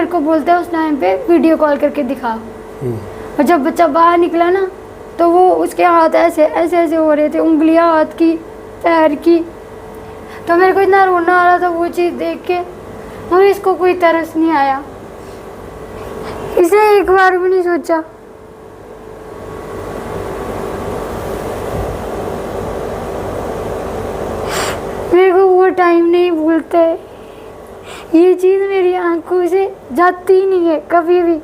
मेरे को बोलता है उस टाइम पे वीडियो कॉल करके दिखा। और जब बच्चा बाहर निकला ना तो वो उसके हाथ ऐसे ऐसे ऐसे हो रहे थे, उंगलियां हाथ की, पैर की। तो मेरे को इतना रोना आ रहा था वो चीज़ देख के, और इसको कोई तरस नहीं आया। इसने एक बार भी नहीं सोचा। मेरे को वो टाइम नहीं भूलता है। ये चीज़ मेरी आंखों से जाती ही नहीं है कभी भी।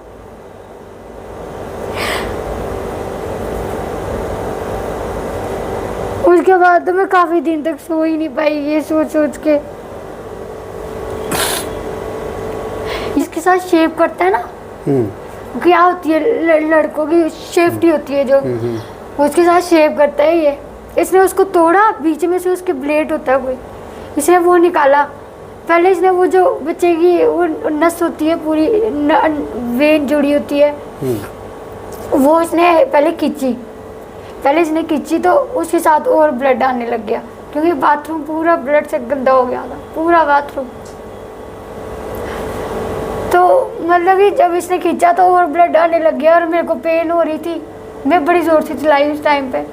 उसके बाद तो मैं काफ़ी दिन तक सो ही नहीं पाई ये सोच सोच के। इसके साथ शेव करता है ना, क्या होती है लड़कों की सेफ्टी होती है जो, उसके साथ शेव करता है ये। इसने उसको तोड़ा, बीच में से उसके ब्लेड होता है कोई, इसने वो निकाला। पहले इसने वो जो बच्चे की वो नस होती है पूरी, वेन जुड़ी होती है, वो इसने पहले खींची। पहले इसने खींची तो उसके साथ और ब्लड आने लग गया, क्योंकि बाथरूम पूरा ब्लड से गंदा हो गया था, पूरा बाथरूम। तो मतलब कि जब इसने खींचा तो और ब्लड आने लग गया, और मेरे को पेन हो रही थी। मैं बड़ी ज़ोर से चिल्लाई उस टाइम पे।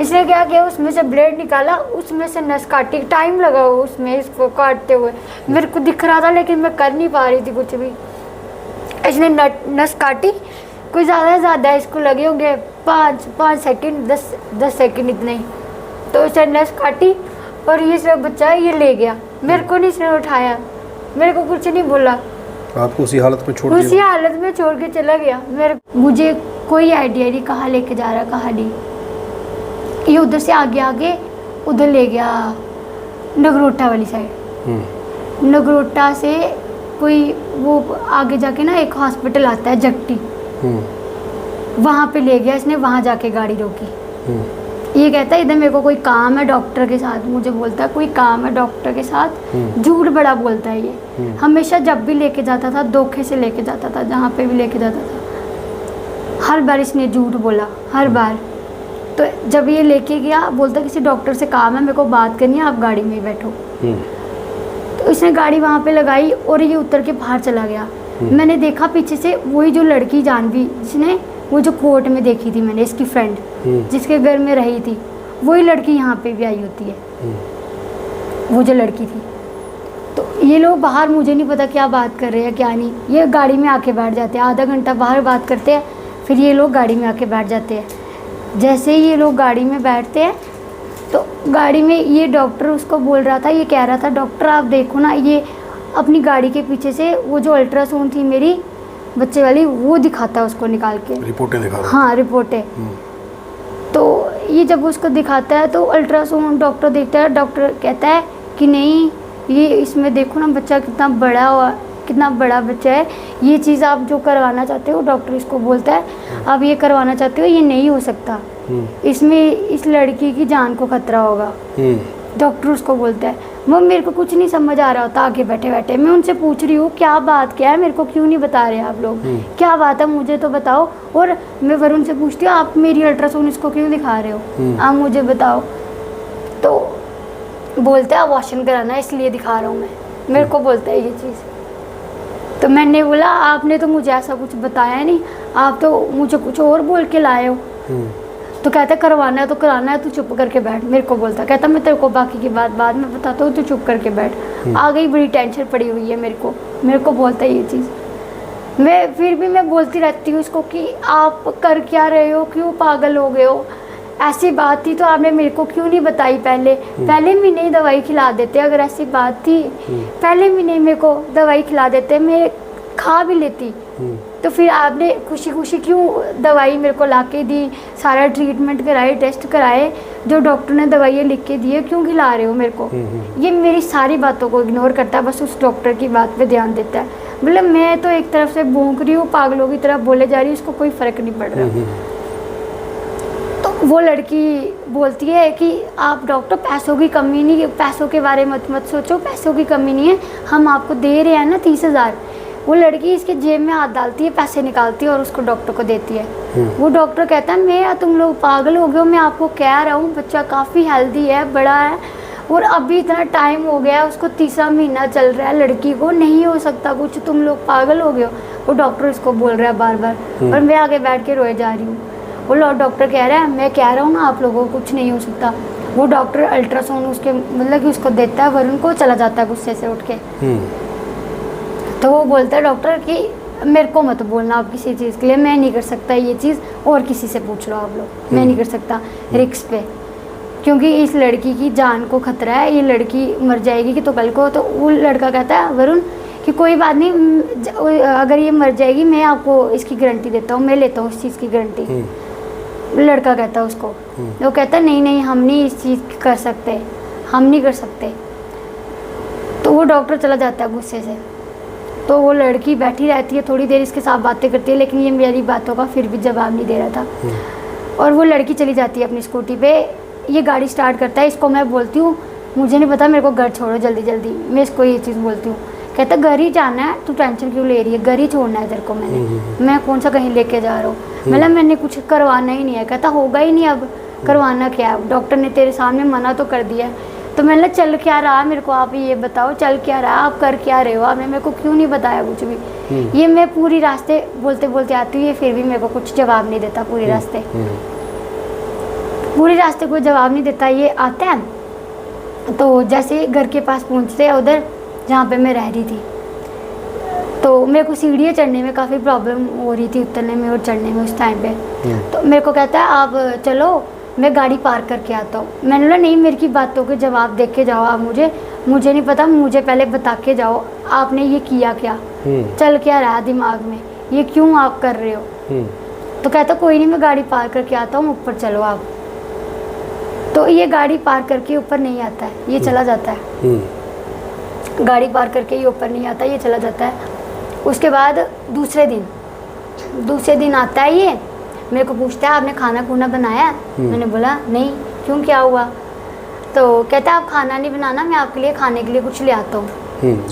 इसने क्या किया, उसमें से ब्लेड निकाला, उसमें से नस काटी। टाइम लगा उसमें इसको काटते हुए, मेरे को दिख रहा था लेकिन मैं कर नहीं पा रही थी कुछ भी। इसने नस काटी, कुछ ज़्यादा से ज़्यादा इसको लगे होंगे 5 सेकंड, 10 सेकंड इतने ही। तो इसने नस काटी और ये सिर्फ बच्चा है, ये ले गया। मेरे को नहीं इसने उठाया, मेरे को कुछ नहीं बोला, आपको उसी हालत में छोड़ दिया? उसी हालत में छोड़ के चला गया। मुझे कोई आइडिया नहीं कहाँ लेके जा रहा, कहाँ नहीं। ये उधर से आगे आगे उधर ले गया, नगरोटा वाली साइड। नगरोटा से कोई वो आगे जाके ना एक हॉस्पिटल आता है जगटी, वहाँ पे ले गया इसने। वहाँ जाके गाड़ी रोकी। ये कहता है इधर मेरे को कोई काम है डॉक्टर के साथ। मुझे बोलता है कोई काम है डॉक्टर के साथ। झूठ बड़ा बोलता है ये। हमेशा जब भी लेके जाता था धोखे से लेके जाता था, जहाँ पे भी लेके जाता था हर बार इसने झूठ बोला, हर बार। तो जब ये लेके गया, बोलता किसी डॉक्टर से काम है, मेरे को बात करनी है, आप गाड़ी में ही बैठो। तो इसने गाड़ी वहाँ पे लगाई और ये उतर के बाहर चला गया। मैंने देखा पीछे से वही जो लड़की जानवी, जिसने वो जो कोर्ट में देखी थी मैंने, इसकी फ्रेंड जिसके घर में रही थी, वही लड़की यहाँ पे भी आई होती है, वो जो लड़की थी। तो ये लोग बाहर, मुझे नहीं पता क्या बात कर रहे हैं क्या नहीं, ये गाड़ी में आके बैठ जाते हैं। आधा घंटा बाहर बात करते हैं, फिर ये लोग गाड़ी में आके बैठ जाते हैं। जैसे ही ये लोग गाड़ी में बैठते हैं तो गाड़ी में ये डॉक्टर उसको बोल रहा था, ये कह रहा था डॉक्टर आप देखो ना, ये अपनी गाड़ी के पीछे से वो जो अल्ट्रासाउंड थी मेरी बच्चे वाली, वो दिखाता है उसको निकाल के, रिपोर्टें दिखा रहा है। हाँ रिपोर्टें। तो ये जब उसको दिखाता है तो अल्ट्रासाउंड डॉक्टर देखता है, डॉक्टर कहता है कि नहीं ये इसमें देखो ना बच्चा कितना बड़ा हुआ, कितना बड़ा बच्चा है, ये चीज़ आप जो करवाना चाहते हो, डॉक्टर इसको बोलता है आप ये करवाना चाहते हो, ये नहीं हो सकता, इसमें इस लड़की की जान को खतरा होगा। डॉक्टर उसको बोलता है। वो मेरे को कुछ नहीं समझ आ रहा होता आगे बैठे बैठे। मैं उनसे पूछ रही हूँ क्या बात क्या है, मेरे को क्यों नहीं बता रहे आप लोग, क्या बात है मुझे तो बताओ। और मैं वरुण से पूछती हूँ आप मेरी अल्ट्रासाउंड इसको क्यों दिखा रहे हो, आप मुझे बताओ। तो बोलते हैं अबॉर्शन कराना है इसलिए दिखा रहा हूँ मैं, मेरे को बोलता है ये चीज़। तो मैंने बोला आपने तो मुझे ऐसा कुछ बताया नहीं, आप तो मुझे कुछ और बोल के लाए हो। तो कहता करवाना है तो कराना है, तू चुप करके बैठ, मेरे को बोलता। कहता मैं तेरे को बाकी की बात बाद में बताता हूँ, तू चुप करके बैठ। आ गई, बड़ी टेंशन पड़ी हुई है मेरे को बोलता है ये चीज़। मैं फिर भी मैं बोलती रहती हूँ उसको कि आप कर क्या रहे हो, क्यों पागल हो गए हो, ऐसी बात थी तो आपने मेरे को क्यों नहीं बताई पहले महीने ही दवाई खिला देते। अगर ऐसी बात थी पहले महीने मेरे को दवाई खिला देते, मैं खा भी लेती। तो फिर आपने खुशी खुशी क्यों दवाई मेरे को लाके दी, सारा ट्रीटमेंट कराए, टेस्ट कराए, जो डॉक्टर ने दवाइयाँ लिख के दी है क्यों खिला रहे हो मेरे को। ये मेरी सारी बातों को इग्नोर करता है, बस उस डॉक्टर की बात पे ध्यान देता है। मतलब मैं तो एक तरफ से भूख रही हूँ, पागलों की तरह बोले जा रही हूँ, उसको कोई फ़र्क नहीं पड़ रहा। तो वो लड़की बोलती है कि आप डॉक्टर पैसों की कमी नहीं, पैसों के बारे में मत सोचो, पैसों की कमी नहीं है, हम आपको दे रहे हैं ना 30,000। वो लड़की इसके जेब में हाथ डालती है, पैसे निकालती है और उसको डॉक्टर को देती है। वो डॉक्टर कहता है मैं तुम लोग पागल हो गए हो, मैं आपको कह रहा हूँ बच्चा काफ़ी हेल्दी है, बड़ा है, और अभी इतना टाइम हो गया है, उसको तीसरा महीना चल रहा है, लड़की को नहीं हो सकता कुछ, तुम लोग पागल हो गए हो। वो डॉक्टर इसको बोल रहा है बार बार, और मैं आगे बैठ के रोए जा रही हूँ। वो डॉक्टर कह रहा है, मैं कह रहा हूँ ना आप लोगों को कुछ नहीं हो सकता। वो डॉक्टर अल्ट्रासाउंड उसके मतलब कि उसको देता है, वरुण को, चला जाता है गुस्से से उठ के। तो वो बोलता है डॉक्टर कि मेरे को मत बोलना आप किसी चीज़ के लिए, मैं नहीं कर सकता ये चीज़, और किसी से पूछ लो आप लोग, मैं नहीं कर सकता रिक्स पे, क्योंकि इस लड़की की जान को खतरा है, ये लड़की मर जाएगी कि तो कल को। तो वो लड़का कहता है वरुण कि कोई बात नहीं, अगर ये मर जाएगी मैं आपको इसकी गारंटी देता हूँ, मैं लेता हूँ इस चीज़ की गारंटी। लड़का कहता है उसको, वो कहता है नहीं नहीं हम नहीं इस चीज़ कर सकते, हम नहीं कर सकते। तो वो डॉक्टर चला जाता है गुस्से से। तो वो लड़की बैठी रहती है, थोड़ी देर इसके साथ बातें करती है, लेकिन ये मेरी बातों का फिर भी जवाब नहीं दे रहा था। और वो लड़की चली जाती है अपनी स्कूटी पे, ये गाड़ी स्टार्ट करता है। इसको मैं बोलती हूँ मुझे नहीं पता, मेरे को घर छोड़ो जल्दी जल्दी, मैं इसको ये चीज़ बोलती हूँ। कहता घर ही जाना है, तू टेंशन क्यों ले रही है, घर ही छोड़ना है तेरे को मैंने, मैं कौन सा कहीं लेके जा रहा हूँ, मतलब मैंने कुछ करवाना ही नहीं है। कहता होगा ही नहीं, अब करवाना क्या है, डॉक्टर ने तेरे सामने मना तो कर दिया है। तो मैंने चल क्या रहा मेरे को, आप ये बताओ चल क्या रहा, आप कर क्या रहे हो, आपने मेरे को क्यों नहीं बताया कुछ भी। ये मैं पूरी रास्ते बोलते बोलते आती हूँ, ये फिर भी मेरे को कुछ जवाब नहीं देता पूरे रास्ते, पूरे रास्ते कोई जवाब नहीं देता। ये आता है तो जैसे घर के पास पहुँचते हैं उधर जहाँ पे मैं रह रही थी, तो मेरे को सीढ़ियाँ चढ़ने में काफ़ी प्रॉब्लम हो रही थी, उतरने में और चढ़ने में उस टाइम पे। तो मेरे को कहता है आप चलो मैं गाड़ी पार्क करके आता हूँ। मैंने बोला नहीं, मेरी की बातों के जवाब देख के जाओ आप, मुझे नहीं पता, मुझे पहले बता के जाओ आपने ये किया क्या, चल क्या रहा दिमाग में, ये क्यों आप कर रहे हो। तो कहता कोई नहीं मैं गाड़ी पार्क करके आता हूँ, ऊपर चलो आप। तो ये गाड़ी पार्क करके ऊपर नहीं आता है, ये चला जाता है। गाड़ी पार्क करके ये ऊपर नहीं आता, ये चला जाता है। उसके बाद दूसरे दिन आता है, ये मेरे को पूछता है आपने खाना खुना बनाया। मैंने बोला नहीं, क्यों क्या हुआ। तो कहता है आप खाना नहीं बनाना, मैं आपके लिए खाने के लिए कुछ ले आता हूँ।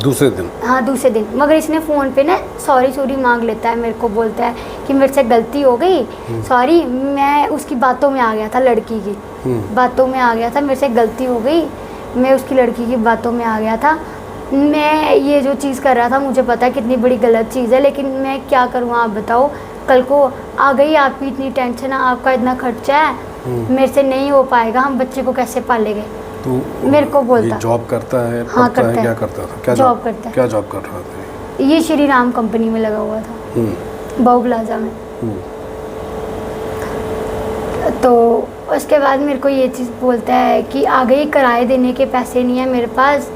दूसरे दिन? हाँ दूसरे दिन। मगर इसने फ़ोन पे ना सॉरी मांग लेता है, मेरे को बोलता है कि मेरे से गलती हो गई, सॉरी, मैं उसकी बातों में आ गया था, लड़की की बातों में आ गया था, मेरे से गलती हो गई, मैं उसकी लड़की की बातों में आ गया था, मैं ये जो चीज़ कर रहा था मुझे पता है कितनी बड़ी गलत चीज़ है, लेकिन मैं क्या करूँ आप बताओ, कल को आ गई आपकी इतनी टेंशन है, आपका इतना खर्चा है, मेरे से नहीं हो पाएगा, हम बच्चे को कैसे पालेंगे। तो मेरे को बोलता जॉब करता है? हाँ करता है। क्या करता था? क्या जॉब करता है। क्या जॉब कर रहा था? ये श्री राम कंपनी में लगा हुआ था, बाऊ प्लाजा में। तो उसके बाद मेरे को ये चीज़ बोलता है कि आ गई, किराए देने के पैसे नहीं है मेरे पास,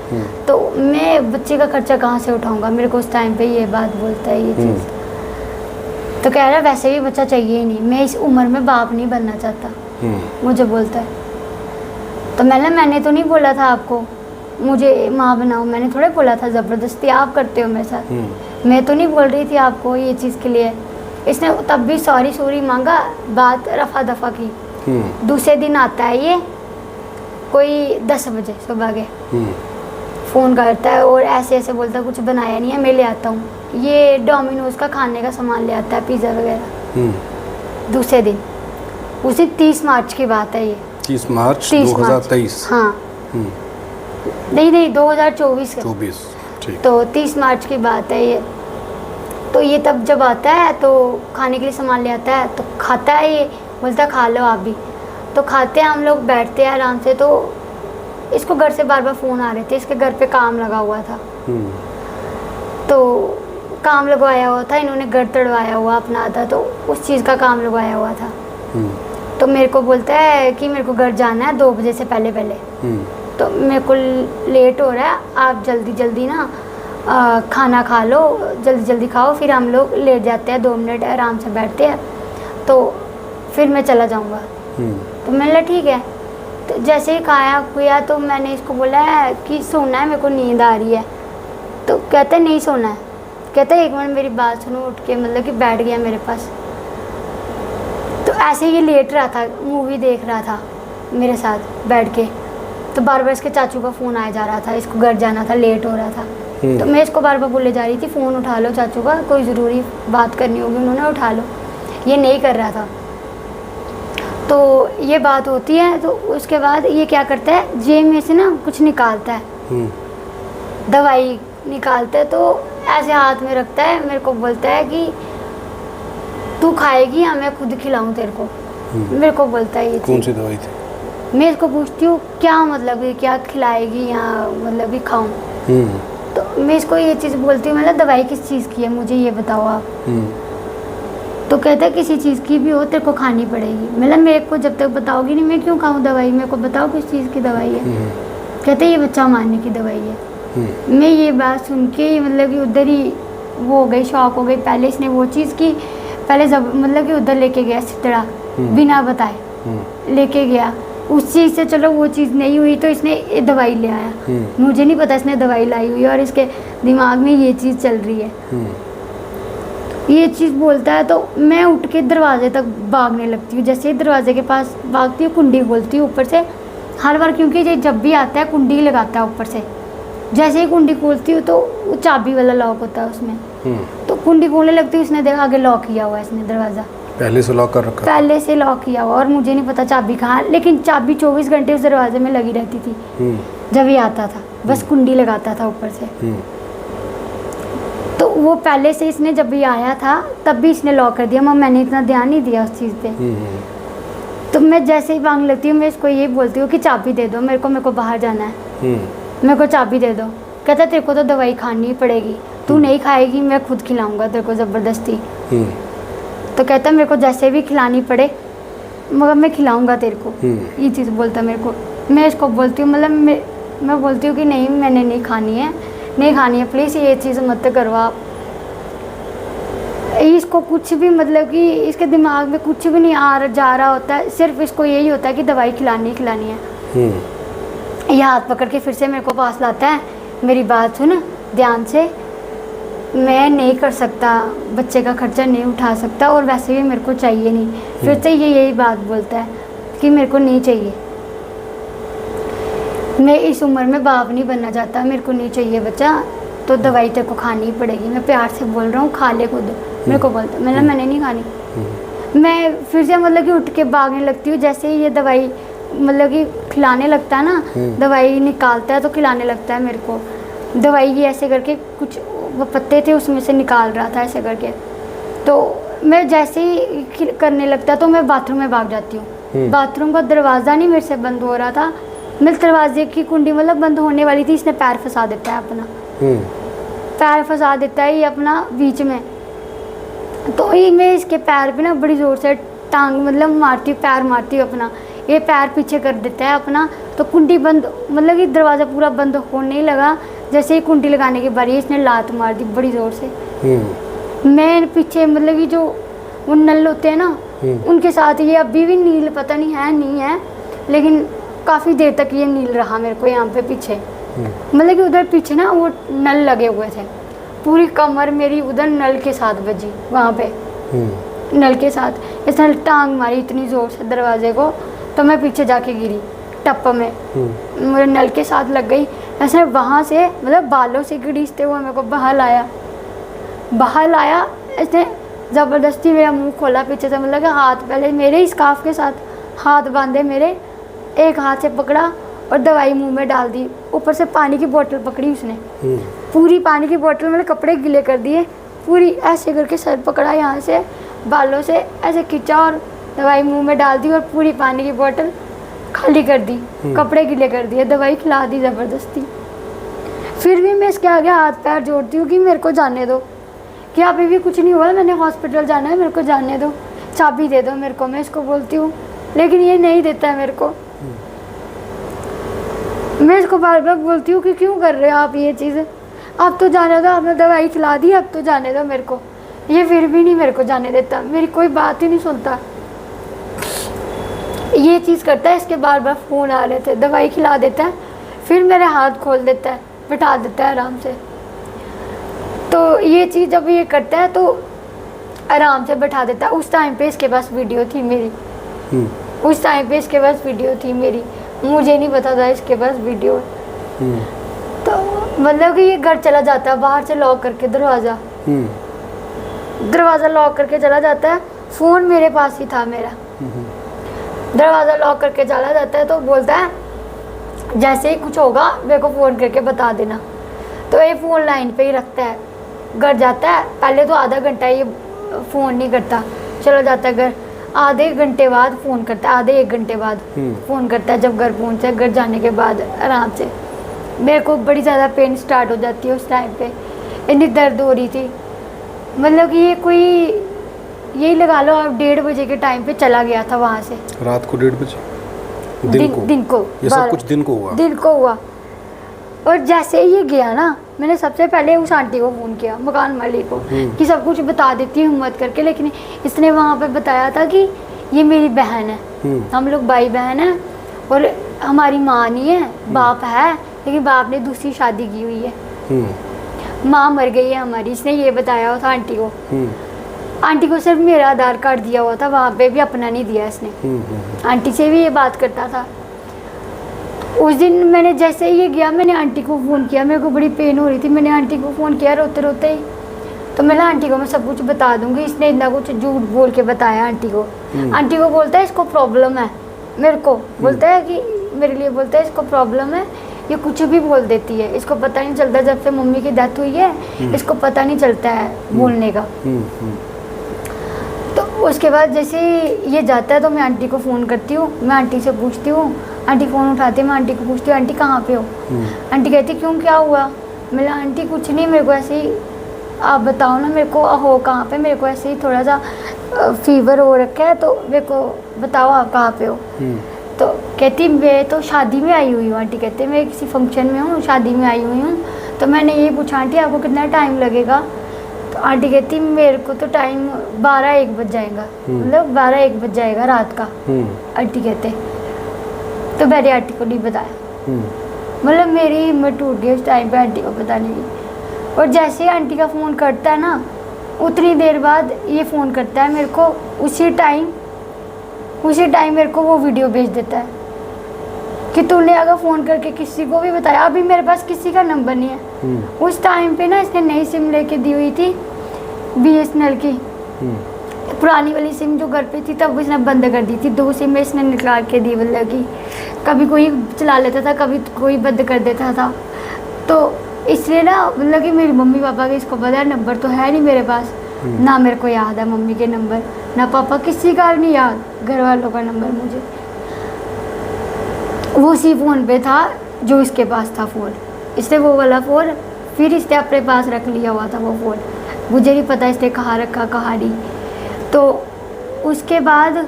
तो मैं बच्चे का खर्चा कहाँ से उठाऊंगा। मेरे को उस टाइम पे ये बात बोलता है, ये चीज़। तो कह रहा है वैसे भी बच्चा चाहिए ही नहीं, मैं इस उम्र में बाप नहीं बनना चाहता, मुझे बोलता है। तो मैंने तो नहीं बोला था आपको मुझे माँ बनाओ, मैंने थोड़ा बोला था, ज़बरदस्ती आप करते हो मेरे साथ, मैं तो नहीं बोल रही थी आपको ये चीज़ के लिए। इसने तब भी सॉरी मांगा, बात रफा दफा की। दूसरे दिन आता है ये कोई 10 बजे सुबह के, फ़ोन करता है और ऐसे बोलता है कुछ बनाया नहीं है, मैं ले आता हूँ। ये डोमिनोज का खाने का सामान ले आता है, पिज़्ज़ा वगैरह। दूसरे दिन, उस दिन 30 मार्च की बात है ये, 30 मार्च 2023। हाँ नहीं 2024 ठीक। तो 30 मार्च की बात है ये। तो ये तब जब आता है तो खाने के लिए सामान ले आता है, तो खाता है ये, बोलता खा लो आप भी। तो खाते हैं हम लोग, बैठते हैं आराम से। तो इसको घर से बार बार फ़ोन आ रहे थे, इसके घर पे काम लगा हुआ था, तो काम लगवाया हुआ था इन्होंने, घर तड़वाया हुआ अपना था, तो उस चीज़ का काम लगवाया हुआ था। तो मेरे को बोलता है कि मेरे को घर जाना है 2 बजे से पहले। तो मेरे को लेट हो रहा है, आप जल्दी ना खाना खा लो, जल्दी खाओ, फिर हम लोग लेट जाते हैं, 2 मिनट आराम से बैठते हैं, तो फिर मैं चला जाऊंगा। तो मैंने बोला ठीक है। तो जैसे ही खाया पिया तो मैंने इसको बोला है कि सोना है, मेरे को नींद आ रही है। तो कहता है नहीं सोना है। कहता है 1 मिनट मेरी बात सुनो, उठ के मतलब कि बैठ गया मेरे पास। तो ऐसे ही लेट रहा था, मूवी देख रहा था मेरे साथ बैठ के। तो बार बार इसके चाचू का फ़ोन आया जा रहा था, इसको घर जाना था, लेट हो रहा था। तो मैं इसको बार बार बोले जा रही थी फ़ोन उठा लो चाचू का, कोई ज़रूरी बात करनी होगी, उन्होंने उठा लो। ये नहीं कर रहा था। तो ये बात होती है। तो उसके बाद ये क्या करता है, जेब में से ना कुछ निकालता है, दवाई निकालता है, तो ऐसे हाथ में रखता है, मेरे को बोलता है कि तू खाएगी या मैं खुद खिलाऊं तेरे को। मेरे को बोलता है ये कौन सी दवाई थी? मैं इसको पूछती हूँ क्या मतलब है, क्या खिलाएगी या मतलब कि खाऊं। तो मैं इसको ये चीज़ बोलती हूँ, मतलब दवाई किस चीज़ की है मुझे ये बताओ आप। तो कहता है किसी चीज़ की भी हो तेरे को खानी पड़ेगी। मतलब मेरे को जब तक बताओगी नहीं मैं क्यों खाऊं दवाई, मेरे को बताओ किस चीज़ की दवाई है। कहते ये बच्चा मारने की दवाई है। मैं ये बात सुन के मतलब कि उधर ही वो हो गई, शॉक हो गई। पहले इसने वो चीज़ की, पहले जब मतलब कि उधर लेके गया सितड़ा बिना बताए लेके गया, उस चीज़ से चलो वो चीज़ नहीं हुई तो इसने ये दवाई ले आया। मुझे नहीं पता इसने दवाई लाई हुई है और इसके दिमाग में ये चीज़ चल रही है। ये चीज़ बोलता है तो मैं उठ के दरवाजे तक भागने लगती हूँ। जैसे ही दरवाजे के पास भागती हूँ कुंडी खोलती हूँ ऊपर से हर बार, क्योंकि ये जब भी आता है कुंडी लगाता है ऊपर से। जैसे ही कुंडी खोलती हूँ तो वो चाबी वाला लॉक होता है उसमें, तो कुंडी खोलने लगती हूँ। इसने देखा आगे लॉक किया हुआ है इसने दरवाज़ा, पहले से लॉक कर रखा? पहले से लॉक किया हुआ, और मुझे नहीं पता चाबी कहाँ, लेकिन चाबी 24 घंटे उस दरवाजे में लगी रहती थी जब ये आता था, बस कुंडी लगाता था ऊपर से। तो वो पहले से इसने जब भी आया था तब भी इसने लॉक कर दिया, मगर मैंने इतना ध्यान नहीं दिया उस चीज़ पे। तो मैं जैसे ही मांग लेती हूँ मैं इसको ये बोलती हूँ कि चाबी दे दो मेरे को बाहर जाना है, मेरे को चाबी दे दो। कहता तेरे को तो दवाई खानी ही पड़ेगी, तू नहीं खाएगी मैं खुद खिलाऊंगा तेरे को ज़बरदस्ती। तो कहता मेरे को जैसे भी खिलानी पड़े मगर मैं खिलाऊंगा तेरे को, ये चीज़ बोलता मेरे को। मैं इसको बोलती हूँ मतलब मैं बोलती हूँ कि नहीं मैंने नहीं खानी है, नहीं खानी है, प्लीज़ ये चीज़ मत करो आप। इसको कुछ भी मतलब कि इसके दिमाग में कुछ भी नहीं आ जा रहा होता है, सिर्फ इसको यही होता है कि दवाई खिलानी है। ये हाथ पकड़ के फिर से मेरे को पास लाता है, मेरी बात सुन ध्यान से, मैं नहीं कर सकता, बच्चे का खर्चा नहीं उठा सकता और वैसे भी मेरे को चाहिए नहीं। फिर से ये यही बात बोलता है कि मेरे को नहीं चाहिए, मैं इस उम्र में बाप नहीं बनना चाहता, मेरे को नहीं चाहिए बच्चा, तो दवाई तेरे को खानी ही पड़ेगी। मैं प्यार से बोल रहा हूँ खा ले खुद, मेरे को बोलता मतलब मैंने नहीं खानी। मैं फिर से मतलब कि उठ के भागने लगती हूँ। जैसे ही ये दवाई मतलब कि खिलाने लगता है ना, दवाई निकालता है तो खिलाने लगता है मेरे को। दवाई ये ऐसे करके कुछ वो पत्ते थे उसमें से निकाल रहा था ऐसे करके, तो मैं जैसे ही करने लगता तो मैं बाथरूम में भाग जाती हूँ। बाथरूम का दरवाज़ा नहीं मेरे से बंद हो रहा था, मैं दरवाजे की कुंडी मतलब बंद होने वाली थी, इसने पैर फंसा देता है अपना, पैर फंसा देता है ये अपना बीच में। तो ये मैं इसके पैर पे ना बड़ी ज़ोर से टांग मतलब मारती हूँ, पैर मारती हूँ अपना, ये पैर पीछे कर देता है अपना। तो कुंडी बंद मतलब कि दरवाज़ा पूरा बंद होने लगा। जैसे ही कुंडी लगाने के बारी इसने लात मार दी बड़ी ज़ोर से। मैं पीछे मतलब कि जो वो नल होते हैं ना उनके साथ ये अभी भी नील पता नहीं है लेकिन काफ़ी देर तक ये नील रहा मेरे को यहाँ पे पीछे। मतलब कि उधर पीछे ना वो नल लगे हुए थे, पूरी कमर मेरी उधर नल के साथ बजी वहाँ पे, नल के साथ इसने टांग मारी इतनी ज़ोर से दरवाजे को, तो मैं पीछे जाके गिरी टप्पा में, मेरे नल के साथ लग गई। ऐसे वहाँ से मतलब बालों से घड़ीसते हुए मेरे को बाहर लाया इसने ज़बरदस्ती मेरा मुंह खोला पीछे से, मतलब कि हाथ पहले मेरे ही स्कार्फ के साथ हाथ बांधे मेरे, एक हाथ से पकड़ा और दवाई मुंह में डाल दी। ऊपर से पानी की बोतल पकड़ी उसने, पूरी पानी की बोतल मेरे कपड़े गीले कर दिए, पूरी ऐसे करके सर पकड़ा यहाँ से बालों से ऐसे खींचा और दवाई मुंह में डाल दी और पूरी पानी की बोतल खाली कर दी, कपड़े गीले कर दिए, दवाई खिला दी ज़बरदस्ती। फिर भी मैं इसके आगे हाथ पैर जोड़ती हूँ कि मेरे को जाने दो, कि अभी भी कुछ नहीं हुआ, मैंने हॉस्पिटल जाना है, मेरे को जाने दो, चाबी दे दो मेरे को, मैं इसको बोलती हूँ, लेकिन ये नहीं देता है मेरे को। मैं इसको बार बार बोलती हूँ कि क्यों कर रहे हो आप ये चीज़, अब तो जाने दो, आपने दवाई खिला दी, अब तो जाने दो मेरे को। ये फिर भी नहीं मेरे को जाने देता, मेरी कोई बात ही नहीं सुनता, ये चीज़ करता है। इसके बार बार फ़ोन आ रहे थे, दवाई खिला देता है, फिर मेरे हाथ खोल देता है, बिठा देता है आराम से। तो ये चीज़ जब ये करता है तो आराम से बैठा देता है। उस टाइम पे इसके पास वीडियो थी मेरी, उस टाइम पे इसके पास वीडियो थी मेरी, मुझे नहीं पता था इसके पास वीडियो। तो मतलब कि ये घर चला जाता है बाहर से लॉक करके, दरवाज़ा लॉक करके चला जाता है। फ़ोन मेरे पास ही था मेरा, दरवाज़ा लॉक करके चला जाता है। तो बोलता है जैसे ही कुछ होगा मेरे को फ़ोन करके बता देना। तो ये फ़ोन लाइन पे ही रखता है, घर जाता है। पहले तो आधा घंटा ये फ़ोन नहीं करता, चला जाता है घर। आधे घंटे बाद फ़ोन करता है, आधे 1 घंटे बाद फ़ोन करता है। जब घर पहुँचा, घर जाने के बाद आराम से मेरे को बड़ी ज़्यादा पेन स्टार्ट हो जाती है। उस टाइम पे इतनी दर्द हो रही थी, मतलब कि ये कोई यही लगा लो आप 1:30 बजे के टाइम पे चला गया था वहाँ से। रात को 1:30 बजे? दिन को ये सब कुछ दिन को हुआ? दिन को हुआ। और जैसे ही ये गया ना, मैंने सबसे पहले उस आंटी को फ़ोन किया, मकान मालिक को, कि सब कुछ बता देती हूँ हिम्मत करके। लेकिन इसने वहाँ पे बताया था कि ये मेरी बहन है, हम लोग भाई बहन हैं, और हमारी माँ नहीं है, बाप है, लेकिन बाप ने दूसरी शादी की हुई है, माँ मर गई है हमारी। इसने ये बताया हुआ था आंटी को। आंटी को सिर्फ मेरा आधार कार्ड दिया हुआ था, वहाँ पे भी अपना नहीं दिया इसने। आंटी से भी ये बात करता था। उस दिन मैंने जैसे ही ये गया, मैंने आंटी को फ़ोन किया, मेरे को बड़ी पेन हो रही थी। मैंने आंटी को फ़ोन किया रोते रोते ही। तो मैंने आंटी को मैं सब कुछ बता दूंगी। इसने इतना कुछ झूठ बोल के बताया आंटी को। आंटी को बोलता है इसको प्रॉब्लम है, मेरे को बोलता है कि मेरे लिए बोलता है इसको प्रॉब्लम है, ये कुछ भी बोल देती है, इसको पता नहीं चलता। जब से मम्मी की डेथ हुई है इसको पता नहीं चलता है बोलने का। तो उसके बाद जैसे ये जाता है तो मैं आंटी को फ़ोन करती हूँ, मैं आंटी से पूछती हूँ। आंटी फ़ोन उठाती है, मैं आंटी को पूछती हूँ आंटी कहाँ पे हो। आंटी कहती क्यों, क्या हुआ। मैं आंटी कुछ नहीं, मेरे को ऐसे ही आप बताओ ना मेरे को हो कहाँ पे, मेरे को ऐसे ही थोड़ा सा फीवर हो रखा है, तो मेरे को बताओ आप कहाँ पे हो। तो कहती मैं तो शादी में आई हुई हूँ। आंटी कहते मैं किसी फंक्शन में हूँ, शादी में आई हुई हूँ। तो मैंने ये पूछा आंटी आपको कितना टाइम लगेगा। तो आंटी कहती मेरे को तो टाइम 12-1 बज जाएगा, मतलब 12-1 बज जाएगा रात का। आंटी कहते तो मैंने आंटी को नहीं बताया, मतलब मेरी हिम्मत टूट गई उस टाइम पे आंटी को बताने की। और जैसे ही आंटी का फ़ोन करता है ना, उतनी देर बाद ये फ़ोन करता है मेरे को। उसी टाइम मेरे को वो वीडियो भेज देता है कि तूने अगर फ़ोन करके किसी को भी बताया। अभी मेरे पास किसी का नंबर नहीं है। उस टाइम पे ना इसने नई सिम लेके दी हुई थी BSNL की, पुरानी वाली सिम जो घर पे थी तब इसने बंद कर दी थी। 2 सिम इसने निकाल के दी, मतलब कि कभी कोई चला लेता था, कभी कोई बंद कर देता था। तो इसलिए ना, मतलब कि मेरी मम्मी पापा के इसको पता है, नंबर तो है नहीं मेरे पास, ना मेरे को याद है मम्मी के नंबर, ना पापा, किसी का नहीं याद, घर वालों का नंबर मुझे। वो उसी फ़ोन पे था जो इसके पास था फ़ोन। इसने वो वाला फ़ोन फिर इसने अपने पास रख लिया हुआ था वो फ़ोन। मुझे नहीं पता इसने कहाँ रखा कहाँ नहीं। तो उसके बाद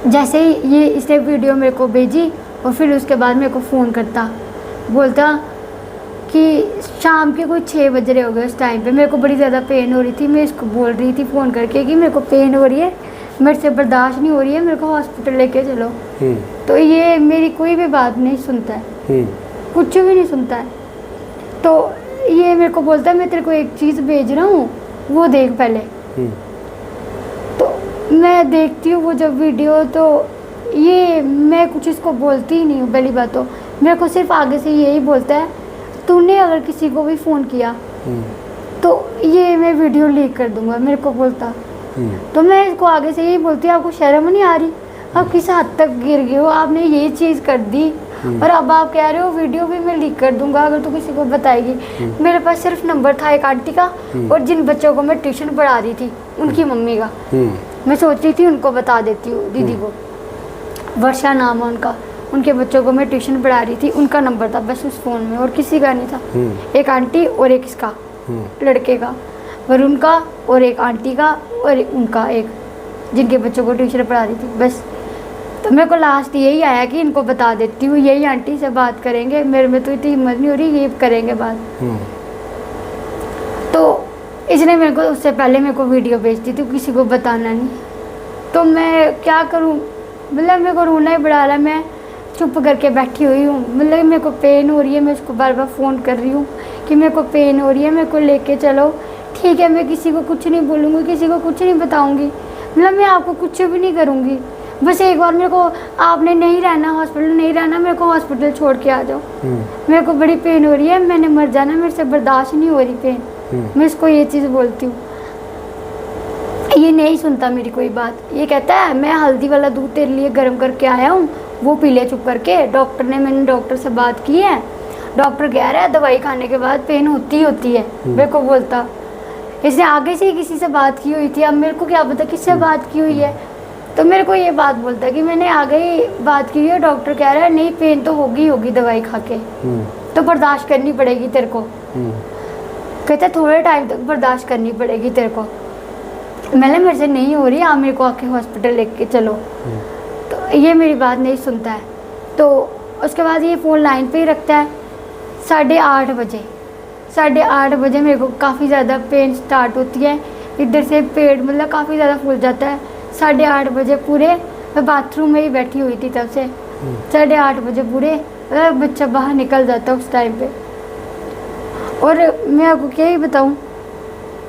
जैसे ही ये इसने वीडियो मेरे को भेजी और फिर उसके बाद मेरे को फ़ोन करता, बोलता कि शाम के कोई 6 बज रहे हो गए। उस टाइम पे मेरे को बड़ी ज़्यादा पेन हो रही थी। मैं इसको बोल रही थी फ़ोन करके कि मेरे को पेन हो रही है, मेरे से बर्दाश्त नहीं हो रही है, मेरे को हॉस्पिटल लेके चलो। तो ये मेरी कोई भी बात नहीं सुनता है, कुछ भी नहीं सुनता है। तो ये मेरे को बोलता है मैं तेरे को एक चीज़ भेज रहा हूँ, वो देख पहले। तो मैं देखती हूँ वो जब वीडियो, तो ये मैं कुछ इसको बोलती ही नहीं हूँ। पहली बात तो मेरे को सिर्फ आगे से यही बोलता है तूने अगर किसी को भी फ़ोन किया तो ये मैं वीडियो लीक कर दूंगा, मेरे को बोलता। तो मैं इसको आगे से यही बोलती हूँ आपको शर्म नहीं आ रही, आप किस हद तक गिर गए हो, आपने ये चीज़ कर दी और अब आप कह रहे हो वीडियो भी मैं लीक कर दूंगा अगर तू किसी को बताएगी। मेरे पास सिर्फ नंबर था एक आंटी का, और जिन बच्चों को मैं ट्यूशन पढ़ा रही थी उनकी मम्मी का। मैं सोच रही थी उनको बता देती हूँ, दीदी को, वर्षा नाम है उनका, उनके बच्चों को मैं ट्यूशन पढ़ा रही थी, उनका नंबर था बस उस फ़ोन में, और किसी का नहीं था। एक आंटी और एक इसका लड़के का, वरुण का, और एक आंटी का, और उनका एक जिनके बच्चों को ट्यूशन पढ़ा रही थी बस। तो मेरे को लास्ट यही आया कि इनको बता देती हूँ, यही आंटी से बात करेंगे, मेरे में तो इतनी हिम्मत नहीं हो रही, ये करेंगे बात। तो इसने मेरे को उससे पहले मेरे को वीडियो भेज दी थी, किसी को बताना नहीं। तो मैं क्या करूँ, मतलब मेरे को रोना ही बढ़ा रहा, मैं चुप करके बैठी हुई हूँ। मतलब मेरे को पेन हो रही है, मैं उसको बार बार फ़ोन कर रही हूँ कि मेरे को पेन हो रही है, मेरे को लेके चलो। ठीक है, मैं किसी को कुछ नहीं बोलूँगी, किसी को कुछ नहीं बताऊँगी, मतलब मैं आपको कुछ भी नहीं करूँगी। बस एक बार मेरे को आपने नहीं रहना, हॉस्पिटल नहीं रहना, मेरे को हॉस्पिटल छोड़ के आ जाओ, मेरे को बड़ी पेन हो रही है, मैंने मर जाना, मेरे से बर्दाश्त नहीं हो रही पेन। मैं इसको ये चीज़ बोलती हूँ। ये नहीं सुनता मेरी कोई बात। ये कहता है मैं हल्दी वाला दूध तेरे लिए गर्म करके आया हूँ, वो पी ले चुप करके। मैंने डॉक्टर से बात की है, डॉक्टर कह रहा है दवाई खाने के बाद पेन होती ही होती है। मेरे को बोलता, इसने आगे से ही किसी से बात की हुई थी, अब मेरे को क्या पता किससे बात की हुई है। तो मेरे को ये बात बोलता कि मैंने आगे ही बात की है, डॉक्टर कह रहा है नहीं पेन तो होगी दवाई खा के, तो बर्दाश्त करनी पड़ेगी तेरे को। कहते थोड़े टाइम तक बर्दाश्त करनी पड़ेगी तेरे को। मैंने मेरे से नहीं हो रही, आप मेरे को आके हॉस्पिटल लेके चलो। तो ये मेरी बात नहीं सुनता है। तो उसके बाद ये फ़ोन लाइन पे ही रखता है। 8:30 बजे मेरे को काफ़ी ज़्यादा पेन स्टार्ट होती है, इधर से पेट मतलब काफ़ी ज़्यादा फूल जाता है। 8:30 बजे पूरे मैं बाथरूम में ही बैठी हुई थी तब से। 8:30 बजे पूरे बच्चा बाहर निकल जाता है उस टाइम पे। और मैं आपको क्या ही बताऊँ,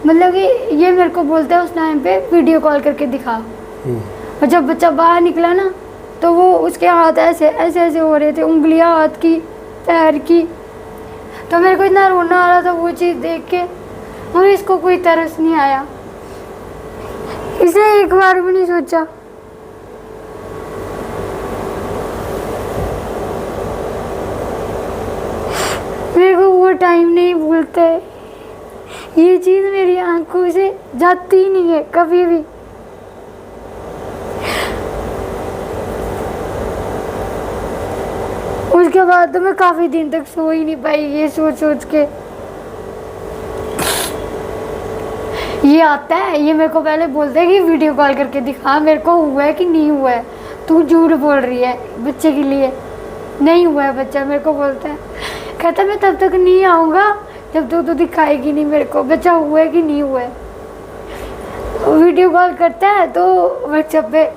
मतलब कि ये मेरे को बोलते हैं उस टाइम पे वीडियो कॉल करके दिखा। और जब बच्चा बाहर निकला ना तो वो उसके हाथ ऐसे ऐसे ऐसे हो रहे थे, उंगलियां हाथ की पैर की। तो मेरे को इतना रोना आ रहा था वो चीज़ देख के, और इसको कोई तरस नहीं आया, इसने एक बार भी नहीं सोचा। मेरे को वो टाइम नहीं भूलता है, ये चीज़ मेरी आंखों से जाती ही नहीं है कभी भी। उसके बाद तो मैं काफ़ी दिन तक सो ही नहीं पाई, ये सोच सोच के। ये आता है, ये मेरे को पहले बोलता है कि वीडियो कॉल करके दिखा मेरे को हुआ है कि नहीं हुआ है, तू झूठ बोल रही है बच्चे के लिए, नहीं हुआ है बच्चा। मेरे को बोलता है, कहता मैं तब तक नहीं आऊँगा जब तक तो दिखाएगी नहीं मेरे को बच्चा हुआ है कि नहीं हुआ है। वीडियो कॉल करता है तो व्हाट्सएप पे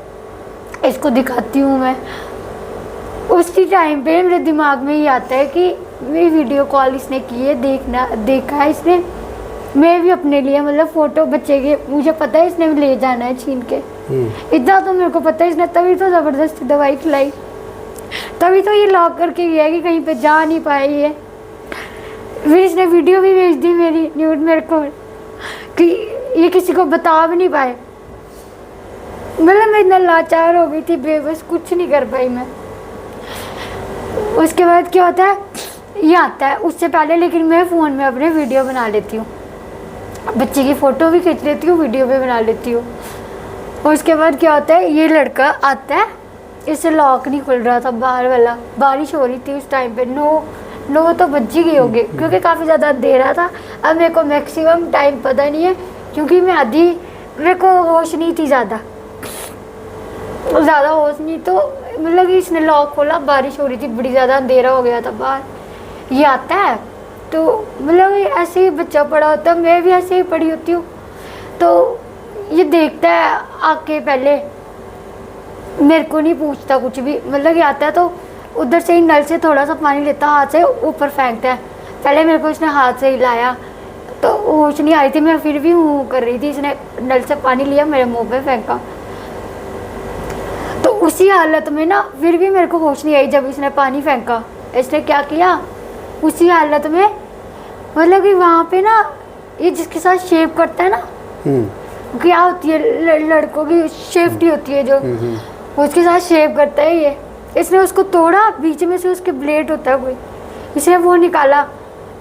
इसको दिखाती हूँ मैं। उसी टाइम पे मेरे दिमाग में ही आता है कि मेरी वीडियो कॉल इसने की है, देखा है इसने, मैं भी अपने लिए मतलब फ़ोटो बच्चे के, मुझे पता है इसने ले जाना है छीन के, इतना तो मेरे को पता है इसने, तभी तो ज़बरदस्ती दवाई खिलाई, तभी तो ये लॉक करके गया कि कहीं पे जा नहीं पाए ये। फिर इसने वीडियो भी भेज दी मेरी न्यूड मेरे को कि ये किसी को बता भी नहीं पाए। मतलब मैं इतना लाचार हो गई थी, बेबस, कुछ नहीं कर पाई मैं। उसके बाद क्या होता है, ये आता है उससे पहले, लेकिन मैं फ़ोन में अपने वीडियो बना लेती हूँ, बच्चे की फ़ोटो भी खींच लेती हूँ, वीडियो भी बना लेती हूँ। और उसके बाद क्या होता है, ये लड़का आता है, इससे लॉक नहीं खुल रहा था बाहर वाला, बारिश हो रही थी उस टाइम पे, 9 तो बज ही गए होंगे क्योंकि काफ़ी ज़्यादा अंधेरा था। अब मेरे को मैक्सिमम टाइम पता नहीं है क्योंकि मैं आधी, मेरे को होश नहीं थी ज़्यादा होश नहीं, तो मतलब कि इसने लॉक खोला, बारिश हो रही थी, बड़ी ज़्यादा अंधेरा हो गया था बाहर। ये आता है तो मतलब ऐसे ही बच्चा पड़ा होता है, मैं भी ऐसे ही पड़ी होती हूँ। तो ये देखता है आके, पहले मेरे को नहीं पूछता कुछ भी, मतलब ये आता है तो उधर से ही नल से थोड़ा सा पानी लेता, हाथ से ऊपर फेंकता है। पहले मेरे को इसने हाथ से हिलाया तो होश नहीं आ रही थी, मैं फिर भी हूँ कर रही थी, इसने नल से पानी लिया, मेरे मुँह पे फेंका। तो उसी हालत में ना फिर भी मेरे को होश नहीं आई जब इसने पानी फेंका। इसने क्या किया, उसी हालत में मतलब कि वहाँ पे ना ये जिसके साथ शेव करता है ना, क्या होती है लड़कों की सेफ्टी होती है जो, उसके साथ शेव करता है ये। इसने उसको तोड़ा, बीच में से उसके ब्लेड होता है कोई, इसने वो निकाला।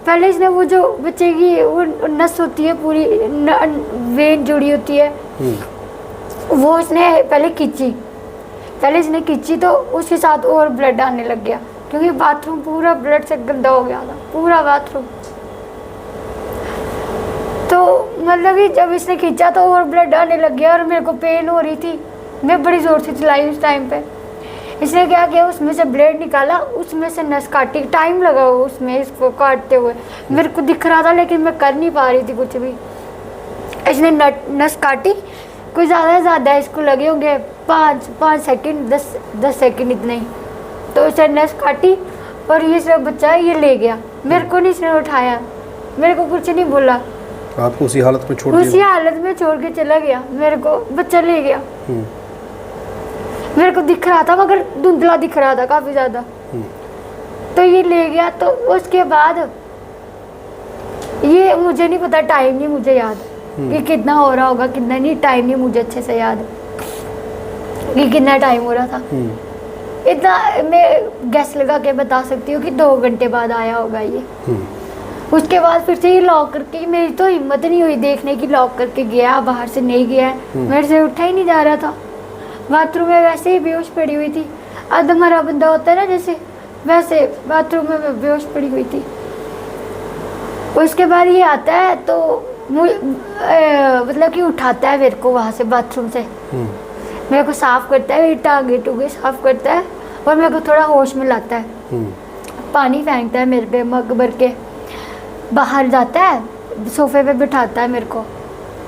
पहले इसने वो जो बच्चे की वो नस होती है पूरी, वेन जुड़ी होती है, वो इसने पहले इसने खींची तो उसके साथ और ब्लड आने लग गया क्योंकि बाथरूम पूरा ब्लड से गंदा हो गया था, पूरा बाथरूम। तो मतलब कि जब इसने खींचा तो और ब्लड आने लग गया और मेरे को पेन हो रही थी, मैं बड़ी ज़ोर से चिल्लाई उस टाइम पे। इसने क्या किया, उसमें से ब्लेड निकाला, उसमें से नस काटी, टाइम लगा उसमें इसको काटते हुए, मेरे को दिख रहा था लेकिन मैं कर नहीं पा रही थी कुछ भी। इसने नस काटी, कोई ज़्यादा इसको लगे होंगे 5 सेकंड, 10 सेकंड इतने ही। तो इसने नस काटी और ये सब बच्चा ये ले गया, मेरे को नहीं इसने उठाया, मेरे को कुछ नहीं बोला, आपको उसी हालत में छोड़ दिया? उसी हालत में छोड़ के चला गया, मेरे को बच्चा ले गया। मेरे को दिख रहा था मगर धुंधला दिख रहा था काफ़ी ज़्यादा, तो ये ले गया। तो उसके बाद ये मुझे नहीं पता, टाइम नहीं मुझे याद, कि कितना हो रहा होगा कितना नहीं, टाइम नहीं मुझे अच्छे से याद कि कितना टाइम हो रहा था। इतना मैं गैस लगा के बता सकती हूँ कि 2 घंटे बाद आया होगा ये। उसके बाद फिर से ये लॉक करके, मेरी तो हिम्मत नहीं हुई देखने की, लॉक करके गया बाहर से, नहीं गया है, मेरे से उठा ही नहीं जा रहा था। बाथरूम में वैसे ही बेहोश पड़ी हुई थी, अधमरा बंदा होता है ना जैसे, वैसे बाथरूम में मैं बेहोश पड़ी हुई थी। उसके बाद ये आता है तो मतलब कि उठाता है मेरे को वहाँ से बाथरूम से, मेरे को साफ करता है, मेरी टांगे टूगे साफ करता है और मेरे को थोड़ा होश में लाता है। पानी फेंकता है मेरे पे मग भर के, बाहर जाता है सोफे पे बिठाता है मेरे को,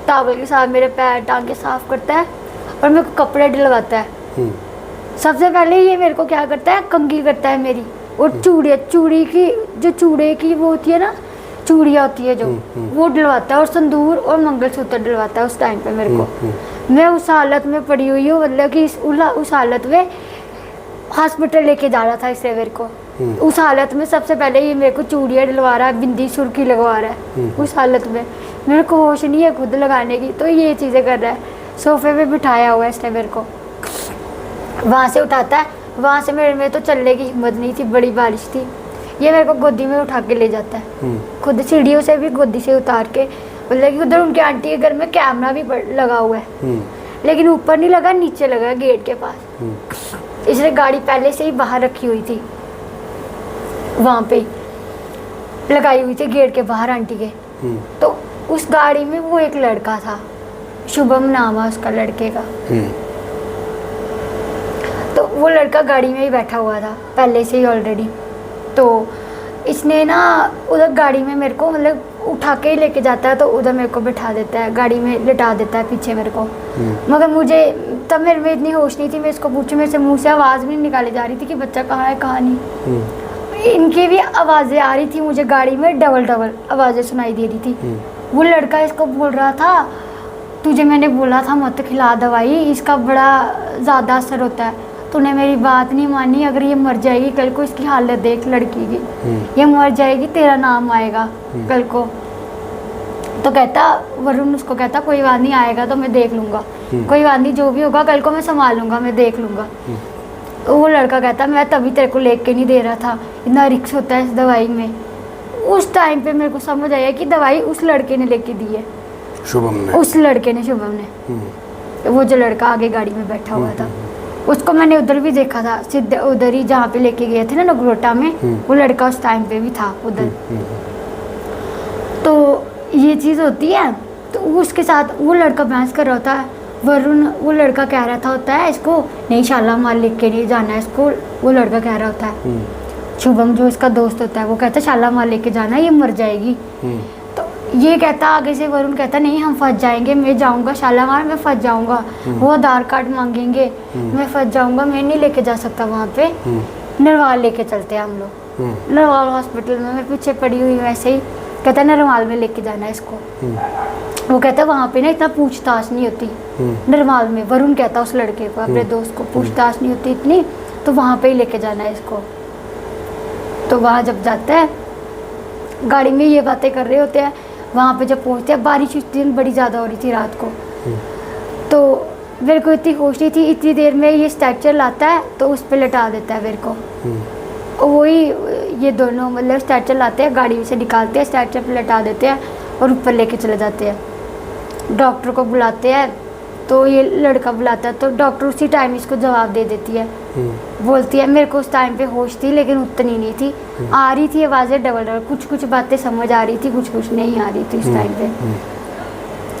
टॉवल के साथ मेरे पैर टांगे साफ करता है और मेरे को कपड़े डलवाता है। सबसे पहले ये मेरे को क्या करता है, कंघी करता है मेरी, और चूड़ी की जो चूड़े की वो होती है ना, चूड़ियाँ होती है जो, वो डलवाता है, और संदूर और मंगलसूत्र डलवाता है उस टाइम पे मेरे को। मैं उस हालत में पड़ी हुई हूँ, मतलब कि उस हालत में हॉस्पिटल लेके जा रहा था इसे मेरे को। उस हालत में सबसे पहले ये मेरे को चूड़ियाँ डलवा रहा है, बिंदी सुर्खी लगवा रहा है। उस हालत में मेरे को होश नहीं है खुद लगाने की, तो ये चीज़ें कर रहा है। सोफे पे बिठाया हुआ है इसने मेरे को, वहाँ से उठाता है, वहाँ से मेरे में तो चलने की हिम्मत नहीं थी, बड़ी बारिश थी। ये मेरे को गोदी में उठा के ले जाता है, खुद सीढ़ियों से भी गोदी से उतार के, मतलब कि उधर उनके आंटी के घर में कैमरा भी लगा हुआ है, लेकिन ऊपर नहीं लगा, नीचे लगा गेट के पास। इसने गाड़ी पहले से ही बाहर रखी हुई थी, वहाँ पे लगाई हुई थी गेट के बाहर आंटी के। तो उस गाड़ी में वो एक लड़का था, शुभम नाम है उसका लड़के का। तो वो लड़का गाड़ी में ही बैठा हुआ था पहले से ही ऑलरेडी। तो इसने ना उधर गाड़ी में मेरे को मतलब उठा के ही लेके जाता है, तो उधर मेरे को बिठा देता है, गाड़ी में लिटा देता है पीछे मेरे को। मगर मुझे तब मेरे में इतनी होश नहीं थी, मैं इसको पूछूं, मेरे से मुंह से आवाज़ भी नहीं निकाली जा रही थी कि बच्चा कहाँ है कहाँ नहीं। इनकी भी आवाज़ें आ रही थी मुझे गाड़ी में, डबल आवाज़ें सुनाई दे रही थी। वो लड़का इसको बोल रहा था, तुझे मैंने बोला था मत खिला दवाई, इसका बड़ा ज़्यादा असर होता है, तूने मेरी बात नहीं मानी, अगर ये मर जाएगी कल को, इसकी हालत देख लड़की की, ये मर जाएगी तेरा नाम आएगा कल को। तो कहता वरुण उसको कहता कोई बात नहीं, आएगा तो मैं देख लूँगा, कोई बात नहीं, जो भी होगा कल को मैं संभाल लूँगा, मैं देख लूँगा। वो लड़का कहता मैं तभी तेरे को लेके नहीं दे रहा था, इतना रिक्स होता है इस दवाई में। उस टाइम पे मेरे को समझ आया कि दवाई उस लड़के ने लेके दी है, शुभम ने, उस लड़के ने, शुभम ने। वो जो लड़का आगे गाड़ी में बैठा हुआ था, उसको मैंने उधर भी देखा था, सीधे उधर ही जहाँ पे लेके गए थे ना नगरोटा में, वो लड़का उस टाइम पे भी था उधर। तो ये चीज़ होती है। तो उसके साथ वो लड़का बहस कर रहा होता है, वरुण वो लड़का कह रहा था होता है इसको, नहीं शालामार लेके नहीं जाना है इसको, वो लड़का कह रहा होता है। शुभम जो इसका दोस्त होता है वो कहता है शालामार लेके जाना है, ये मर जाएगी। तो ये कहता आगे से, वरुण कहता नहीं हम फंस जाएंगे, मैं जाऊंगा शालामार, मैं फंस जाऊंगा, वो आधार कार्ड मांगेंगे, मैं फंस जाऊंगा, मैं नहीं लेके जा सकता वहाँ पे, नरवाल लेके चलते हैं हम लोग। नरवाल हॉस्पिटल में मैं पीछे पड़ी हुई वैसे ही, कहता नरवाल में लेके जाना है इसको। वो कहता वहाँ पे ना इतना पूछताछ नहीं होती, नरवाल में, वरुण कहता उस लड़के को, अपने दोस्त को, पूछताछ नहीं होती इतनी, तो वहाँ पे ही लेके जाना है इसको। तो वहाँ जब जाता है, गाड़ी में ये बातें कर रहे होते हैं, वहाँ पे जब पहुँचते हैं, बारिश उस दिन बड़ी ज़्यादा हो रही थी रात को। तो मेरे को इतनी होश नहीं थी, इतनी देर में ये स्ट्रेचर लाता है तो उस पर लटा देता है मेरे को। और वही ये दोनों मतलब स्ट्रेचर लाते हैं, गाड़ी से निकालते हैं, स्ट्रेचर पे लटा देते हैं और ऊपर लेके चले जाते हैं। डॉक्टर को बुलाते हैं, तो ये लड़का बुलाता है, तो डॉक्टर उसी टाइम इसको जवाब दे देती है। बोलती है मेरे को उस टाइम पे होश थी लेकिन उतनी नहीं थी, आ रही थी आवाज़ें डबल, कुछ बातें समझ आ रही थी, कुछ नहीं आ रही थी उस टाइम पे।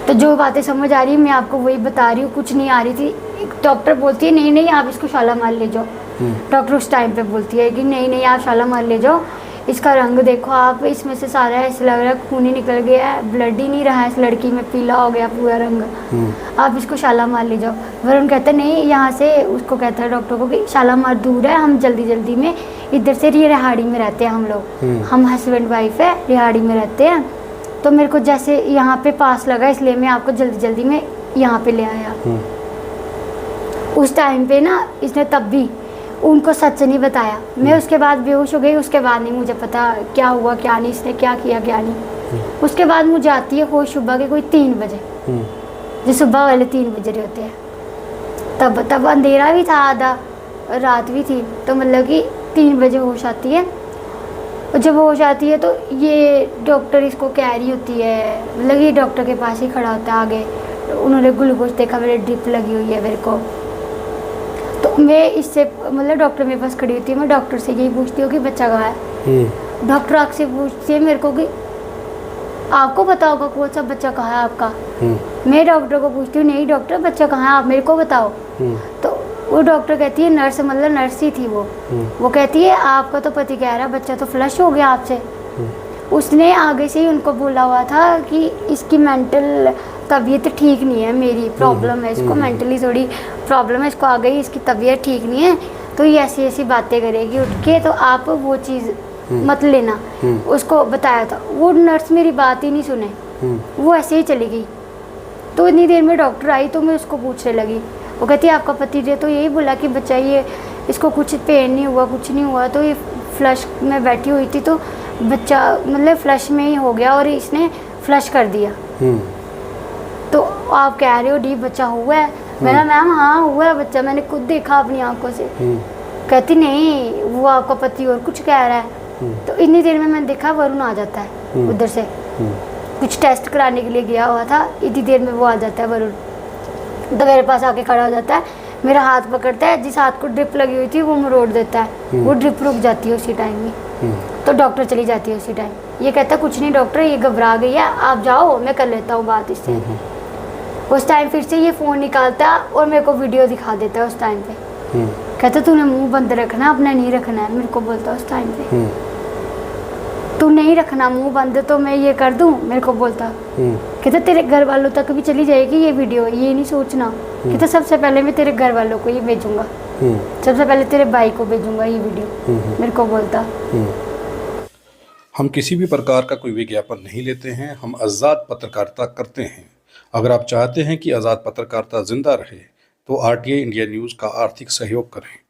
तो जो बातें समझ आ रही मैं आपको वही बता रही हूँ, कुछ नहीं आ रही थी। डॉक्टर बोलती है नहीं आप इसको शालामार ले जाओ। डॉक्टर उस टाइम पे बोलती है कि नहीं आप शालामार ले जाओ, इसका रंग देखो आप, इसमें से सारा ऐसा लग रहा है खून ही निकल गया है, ब्लड ही नहीं रहा है इस लड़की में, पीला हो गया पूरा रंग, आप इसको शालामार ले जाओ। वरुण कहता नहीं, यहाँ से उसको कहता है डॉक्टर को कि शालामार दूर है, हम जल्दी में इधर से रिहाड़ी में रहते हैं हम लोग, हम हस्बैंड वाइफ है, रिहाड़ी में रहते हैं, तो मेरे को जैसे यहाँ पे पास लगा इसलिए मैं आपको जल्दी में यहाँ पे ले आया। उस टाइम पे ना इसने तब भी उनको सच नहीं बताया, मैं उसके बाद बेहोश हो गई, उसके बाद नहीं मुझे पता क्या हुआ क्या नहीं, इसने क्या किया क्या नहीं। उसके बाद मुझे आती है होश सुबह के कोई 3 बजे, जो सुबह वाले 3 बजे रहे होते हैं। तब अंधेरा भी था, आधा रात भी थी, तो मतलब कि 3 बजे होश आती है। और जब होश आती है तो ये डॉक्टर इसको कह रही होती है, मतलब ये डॉक्टर के पास ही खड़ा होता है आगे। तो उन्होंने ग्लूकोज देखा, मेरे ड्रिप लगी हुई है मेरे को। तो मैं इससे मतलब डॉक्टर मेरे पास खड़ी होती है, मैं डॉक्टर से यही पूछती हूँ कि बच्चा कहाँ है। डॉक्टर आपसे पूछती है मेरे को कि आपको पता होगा कौन सा बच्चा कहाँ है आपका। मैं डॉक्टर को पूछती हूँ, नहीं डॉक्टर बच्चा कहाँ है, आप मेरे को बताओ। तो वो डॉक्टर कहती है, नर्स मतलब नर्स ही थी वो कहती है आपका तो पति कह रहा है बच्चा तो फ्लश हो गया आपसे। उसने आगे से ही उनको बोला हुआ था कि इसकी मेंटल तबीयत ठीक नहीं है, मेरी प्रॉब्लम है, इसको मेंटली थोड़ी प्रॉब्लम है, इसको आ गई, इसकी तबीयत ठीक नहीं है, तो ये ऐसी ऐसी बातें करेगी उठ के, तो आप वो चीज़ मत लेना। उसको बताया था, वो नर्स मेरी बात ही नहीं सुने, वो ऐसे ही चली गई। तो इतनी देर में डॉक्टर आई तो मैं उसको पूछने लगी। वो कहती है आपका पति जो तो यही बोला कि बच्चा ये इसको कुछ पेन नहीं हुआ, कुछ नहीं हुआ, तो ये फ्लश में बैठी हुई थी तो बच्चा मतलब फ्लश में ही हो गया और इसने फ्लश कर दिया। तो आप कह रहे हो डीप बच्चा हुआ है। मैंने मैम हाँ हुआ है बच्चा, मैंने खुद देखा अपनी आंखों से। कहती नहीं वो आपका पति और कुछ कह रहा है। तो इतनी देर में मैंने देखा वरुण आ जाता है उधर से, कुछ टेस्ट कराने के लिए गया हुआ था, इतनी देर में वो आ जाता है वरुण। तो मेरे पास आके खड़ा हो जाता है, मेरा हाथ पकड़ता है, जिस हाथ को ड्रिप लगी हुई थी वो मरोड़ देता है, वो ड्रिप रुक जाती है उसी टाइम में। तो डॉक्टर चली जाती है उसी टाइम। ये कहता कुछ नहीं डॉक्टर, ये घबरा गई है, आप जाओ मैं कर लेता हूँ बात इससे। उस टाइम फिर से ये फ़ोन निकालता है और मेरे को वीडियो दिखा देता है उस टाइम पे। कहता तूने मुंह बंद रखना, अपना नहीं रखना है, मेरे को बोलता उस टाइम पे। तू नहीं रखना मुंह बंद तो मैं ये कर दूं, मेरे को बोलता। कहता तेरे घर वालों तक भी चली जाएगी ये वीडियो, ये नहीं सोचना। कहता सबसे पहले मैं तेरे घर वालों को ये भेजूंगा, सबसे पहले तेरे भाई को भेजूंगा ये वीडियो, मेरे को बोलता। हम किसी भी प्रकार का कोई विज्ञापन नहीं लेते हैं, हम आज़ाद पत्रकारिता करते हैं। अगर आप चाहते हैं कि आज़ाद पत्रकारिता जिंदा रहे तो RTI इंडिया न्यूज़ का आर्थिक सहयोग करें।